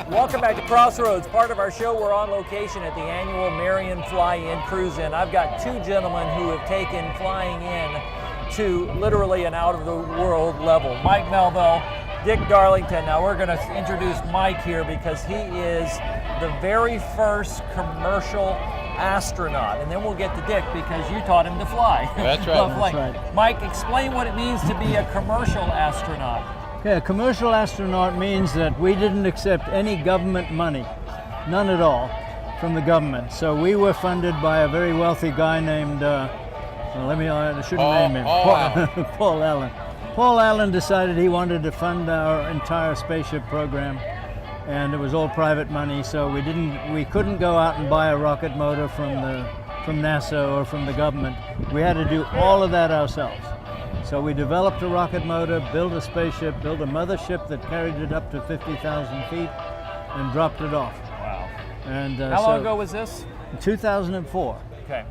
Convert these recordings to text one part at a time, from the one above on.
Welcome back to Crossroads. Part of our show, we're on location at the annual Marion Fly-In Cruise-In. I've got two gentlemen who have taken flying in to literally an out-of-the-world level. Mike Melville, Dick Darlington. Now we're going to introduce Mike here because he is the very first commercial astronaut, and then we'll get to Dick because you taught him to fly. That's right. That's right. Mike, explain what it means to be a commercial astronaut. Okay, a commercial astronaut means that we didn't accept any government money, none at all, from the government. So we were funded by a very wealthy guy named, I shouldn't name him, Paul Allen. Paul Allen decided he wanted to fund our entire spaceship program, and it was all private money, so we couldn't go out and buy a rocket motor from NASA or from the government. We had to do all of that ourselves. So we developed a rocket motor, built a spaceship, built a mothership that carried it up to 50,000 feet and dropped it off. Wow. And how long ago was this? 2004. Okay.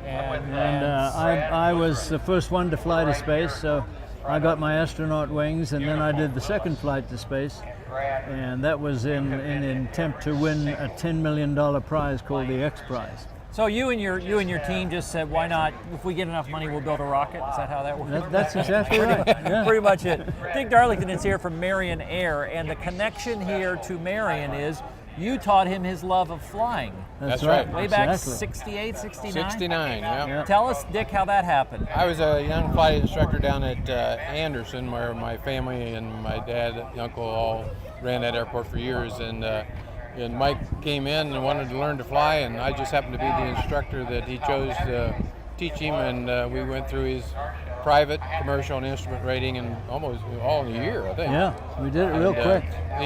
And I was the first one to fly to space, so I got my astronaut wings, and then I did the second flight to space, and that was in an attempt to win a $10 million prize called the X Prize. So you and your team just said, why not, if we get enough money, we'll build a rocket? Is that how that works? That's exactly right. Yeah. Pretty much it. Dick Darlington is here from Marion Air, and the connection here to Marion is you taught him his love of flying. That's right. Way back 68, 69? 69, yeah. Tell us, Dick, how that happened. I was a young flight instructor down at Anderson, where my family and my dad and uncle all ran that airport for years, and Mike came in and wanted to learn to fly, and I just happened to be the instructor that he chose to teach him, and we went through his private, commercial, and instrument rating in almost all in a year, I think. Yeah, we did it real quick.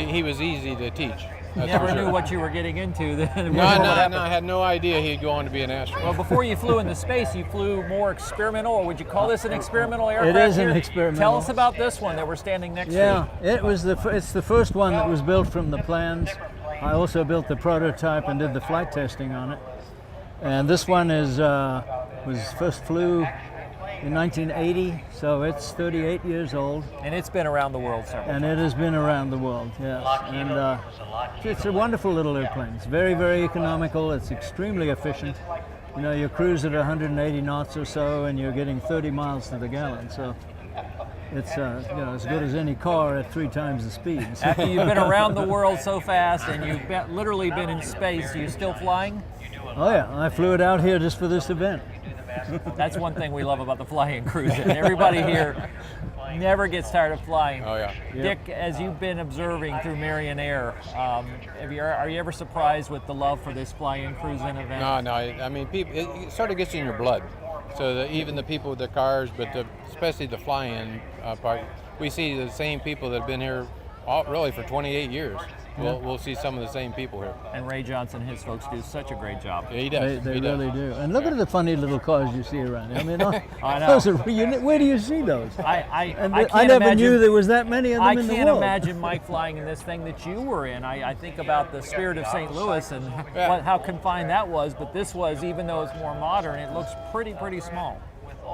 He was easy to teach. You never knew what you were getting into then. No, I had no idea he'd go on to be an astronaut. Well, before you flew into space, you flew more experimental, or would you call this an experimental aircraft? It is an here? experimental. Tell us about this one that we're standing next to. Yeah, it's the first one that was built from the plans. I also built the prototype and did the flight testing on it. And this one was first flew in 1980, so it's 38 years old. And it's been around the world several times. And it has been around the world, yes. And it's a wonderful little airplane. It's very, very economical. It's extremely efficient. You know, you cruise at 180 knots or so, and you're getting 30 miles to the gallon. So it's as good as any car at 3 times the speed. So. After you've been around the world so fast and you've literally been in space, are you still flying? Oh yeah, I flew it out here just for this event. That's one thing we love about the Fly-In Cruise-In. Everybody here never gets tired of flying. Oh yeah. Dick, as you've been observing through Marion Air, are you ever surprised with the love for this Fly-In Cruise-In event? No. I mean, it sort of gets in your blood. So that even the people with their cars, but especially the fly-in part, we see the same people that have been here really for 28 years. We'll see some of the same people here. And Ray Johnson and his folks do such a great job. Yeah, he does. They really do. And look at the funny little cars you see around here. I mean, I know. Where do you see those? I never knew there was that many of them in the world. I can't imagine Mike flying in this thing that you were in. I think about the Spirit of St. Louis and how confined that was, but this was, even though it's more modern, it looks pretty small.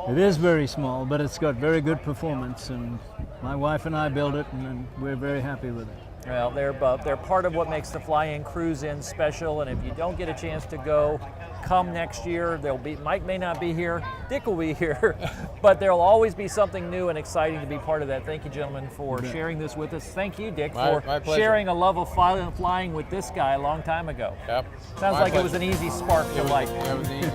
It is very small, but it's got very good performance, and my wife and I built it, and we're very happy with it. Well, they're part of what makes the Fly-In Cruise-In special, and if you don't get a chance to go, come next year. Mike may not be here, Dick will be here, but there'll always be something new and exciting to be part of that. Thank you, gentlemen, for sharing this with us. Thank you, Dick, for sharing a love of flying with this guy a long time ago. Yep. Sounds like it was an easy spark to life. It was easy.